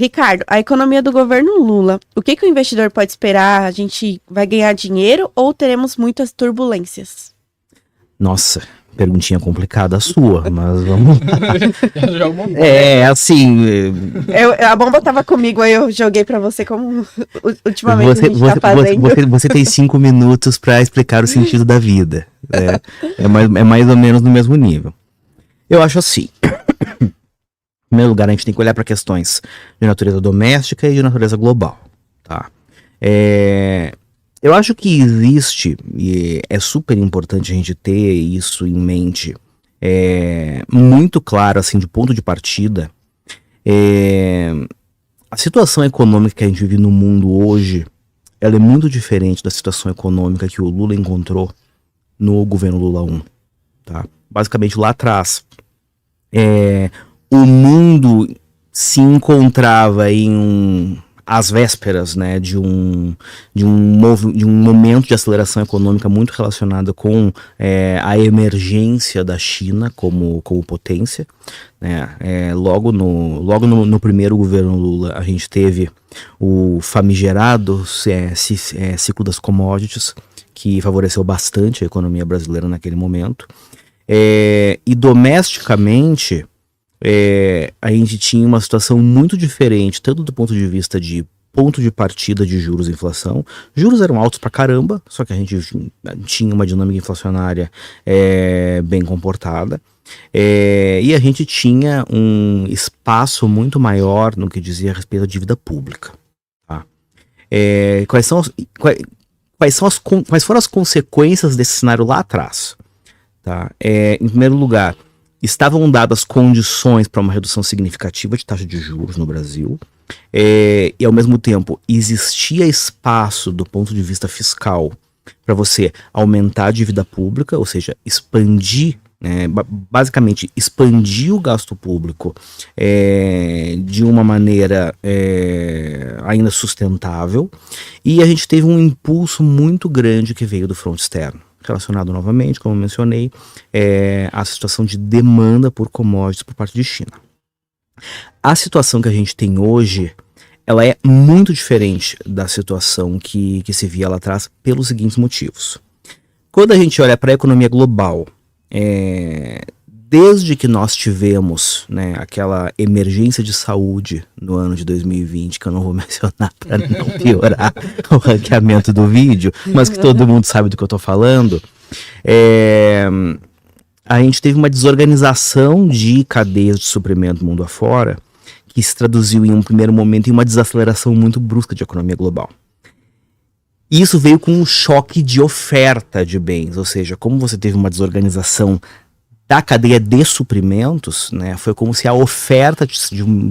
Ricardo, a economia do governo Lula, o que o investidor pode esperar? A gente vai ganhar dinheiro ou teremos muitas turbulências? Nossa, perguntinha complicada a sua, mas vamos lá. Assim... A bomba tava comigo, aí eu joguei pra você como ultimamente a gente tá fazendo. Você tem 5 minutos pra explicar o sentido da vida. É mais ou menos no mesmo nível. Eu acho assim... Em primeiro lugar, a gente tem que olhar para questões de natureza doméstica e de natureza global, tá? Eu acho que existe, e é super importante a gente ter isso em mente, muito claro, assim, de ponto de partida, a situação econômica que a gente vive no mundo hoje, ela é muito diferente da situação econômica que o Lula encontrou no governo Lula 1, tá? Basicamente, lá atrás, o mundo se encontrava às vésperas, né, de um momento de aceleração econômica muito relacionado com a emergência da China como potência, né? Logo no primeiro governo Lula, a gente teve o famigerado ciclo das commodities, que favoreceu bastante a economia brasileira naquele momento. E domesticamente, a gente tinha uma situação muito diferente, tanto do ponto de vista de ponto de partida de juros e inflação. Juros eram altos pra caramba, só que a gente tinha uma dinâmica inflacionária bem comportada. E a gente tinha um espaço muito maior no que dizia a respeito da dívida pública. Tá? Quais foram as consequências desse cenário lá atrás? Tá? Em primeiro lugar, estavam dadas condições para uma redução significativa de taxa de juros no Brasil, e ao mesmo tempo existia espaço do ponto de vista fiscal para você aumentar a dívida pública, ou seja, expandir, basicamente expandir o gasto público de uma maneira ainda sustentável, e a gente teve um impulso muito grande que veio do fronte externo, relacionado novamente, como eu mencionei, à situação de demanda por commodities por parte de China. A situação que a gente tem hoje, ela é muito diferente da situação que se via lá atrás pelos seguintes motivos. Quando a gente olha para a economia global, desde que nós tivemos, né, aquela emergência de saúde no ano de 2020, que eu não vou mencionar para não piorar o ranqueamento do vídeo, mas que todo mundo sabe do que eu estou falando, a gente teve uma desorganização de cadeias de suprimento mundo afora, que se traduziu em um primeiro momento em uma desaceleração muito brusca de economia global. E isso veio com um choque de oferta de bens, ou seja, como você teve uma desorganização da cadeia de suprimentos, né, foi como se a oferta de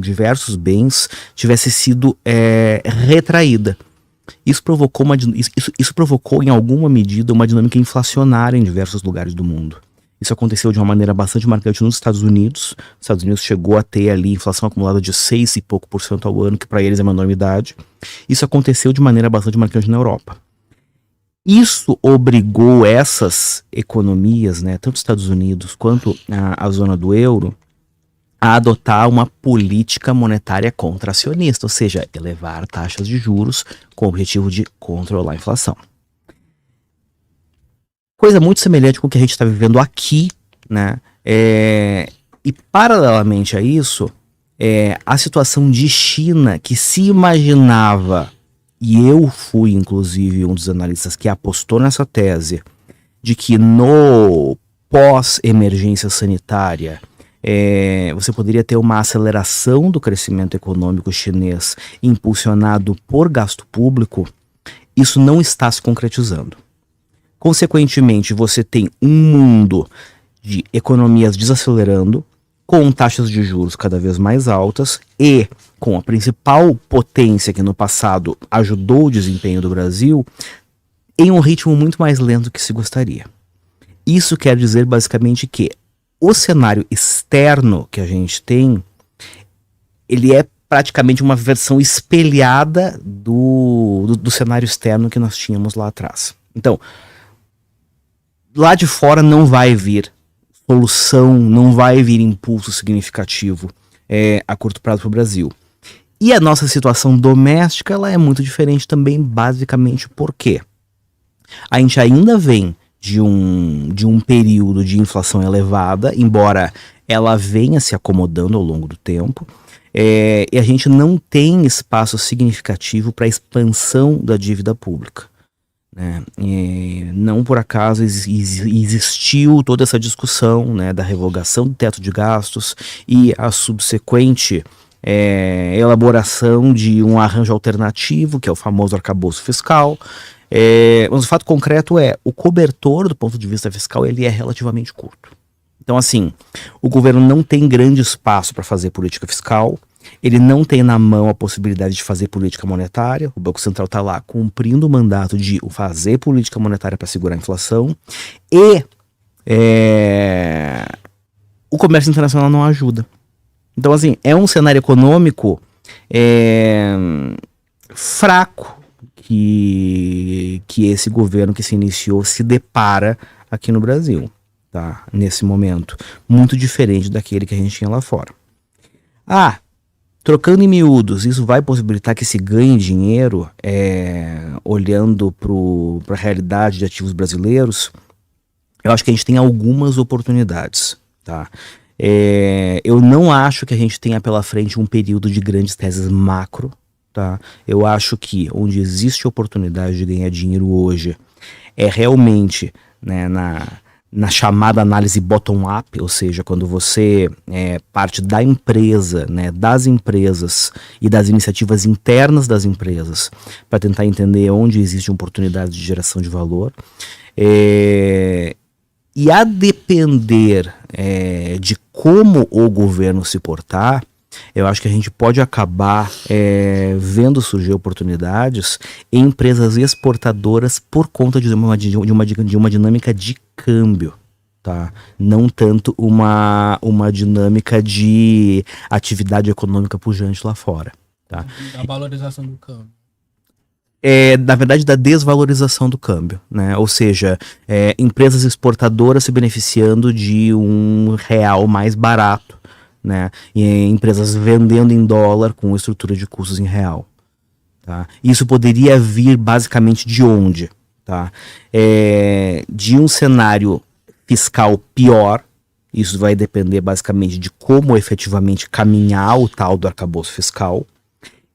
diversos bens tivesse sido retraída. Isso provocou em alguma medida uma dinâmica inflacionária em diversos lugares do mundo. Isso aconteceu de uma maneira bastante marcante nos Estados Unidos. Os Estados Unidos chegou a ter ali inflação acumulada de 6 e pouco por cento ao ano, que para eles é uma enormidade. Isso aconteceu de maneira bastante marcante na Europa. Isso obrigou essas economias, né, tanto os Estados Unidos quanto a zona do euro, a adotar uma política monetária contracionista, ou seja, elevar taxas de juros com o objetivo de controlar a inflação. Coisa muito semelhante com o que a gente está vivendo aqui, né? E paralelamente a isso, a situação de China, que se imaginava, e eu fui inclusive um dos analistas que apostou nessa tese, de que no pós-emergência sanitária, você poderia ter uma aceleração do crescimento econômico chinês impulsionado por gasto público. Isso não está se concretizando. Consequentemente, você tem um mundo de economias desacelerando, com taxas de juros cada vez mais altas e com a principal potência que no passado ajudou o desempenho do Brasil em um ritmo muito mais lento que se gostaria. Isso quer dizer basicamente que o cenário externo que a gente tem, ele é praticamente uma versão espelhada do cenário externo que nós tínhamos lá atrás. Então, lá de fora não vai vir solução, não vai vir impulso significativo a curto prazo para o Brasil. E a nossa situação doméstica, ela é muito diferente também, basicamente por quê? A gente ainda vem de um período de inflação elevada, embora ela venha se acomodando ao longo do tempo, e a gente não tem espaço significativo para a expansão da dívida pública. Né? Não por acaso existiu toda essa discussão, né, da revogação do teto de gastos e a subsequente elaboração de um arranjo alternativo, que é o famoso arcabouço fiscal. Mas o fato concreto o cobertor do ponto de vista fiscal ele é relativamente curto. Então, assim, o governo não tem grande espaço para fazer política fiscal, ele não tem na mão a possibilidade de fazer política monetária, o Banco Central está lá cumprindo o mandato de fazer política monetária para segurar a inflação, e o comércio internacional não ajuda. Então, assim, é um cenário econômico fraco que esse governo que se iniciou se depara aqui no Brasil, tá? Nesse momento. Muito diferente daquele que a gente tinha lá fora. Trocando em miúdos, isso vai possibilitar que se ganhe dinheiro olhando para a realidade de ativos brasileiros? Eu acho que a gente tem algumas oportunidades, tá? Eu não acho que a gente tenha pela frente um período de grandes teses macro, tá? Eu acho que onde existe oportunidade de ganhar dinheiro hoje é realmente, né, na chamada análise bottom-up, ou seja, quando você parte da empresa, né, das empresas e das iniciativas internas das empresas para tentar entender onde existe oportunidade de geração de valor. E a depender de como o governo se portar, eu acho que a gente pode acabar vendo surgir oportunidades em empresas exportadoras por conta de uma dinâmica de câmbio, tá? Não tanto uma dinâmica de atividade econômica pujante lá fora, tá? Da valorização do câmbio. Na verdade, da desvalorização do câmbio, né? Ou seja, empresas exportadoras se beneficiando de um real mais barato, né? E empresas vendendo em dólar com estrutura de custos em real, tá? Isso poderia vir basicamente de onde? Tá? De um cenário fiscal pior, isso vai depender basicamente de como efetivamente caminhar o tal do arcabouço fiscal,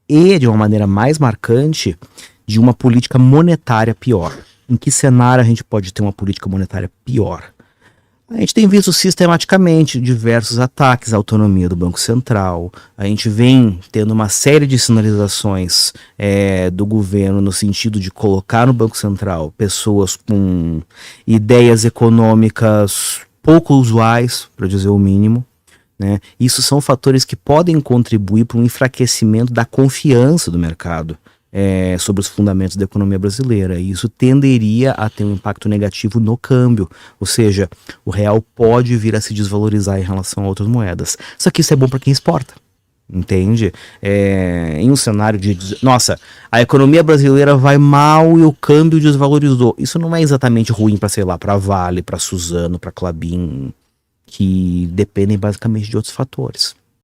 e de uma maneira mais marcante, de uma política monetária pior. Em que cenário a gente pode ter uma política monetária pior? A gente tem visto sistematicamente diversos ataques à autonomia do Banco Central. A gente vem tendo uma série de sinalizações do governo no sentido de colocar no Banco Central pessoas com ideias econômicas pouco usuais, para dizer o mínimo, né? Isso são fatores que podem contribuir para um enfraquecimento da confiança do mercado sobre os fundamentos da economia brasileira, e isso tenderia a ter um impacto negativo no câmbio, ou seja, o real pode vir a se desvalorizar em relação a outras moedas. Só que isso é bom para quem exporta, entende? Em um cenário de, nossa, a economia brasileira vai mal e o câmbio desvalorizou. Isso não é exatamente ruim para, sei lá, para Vale, para Suzano, para Klabin, que dependem basicamente de outros fatores.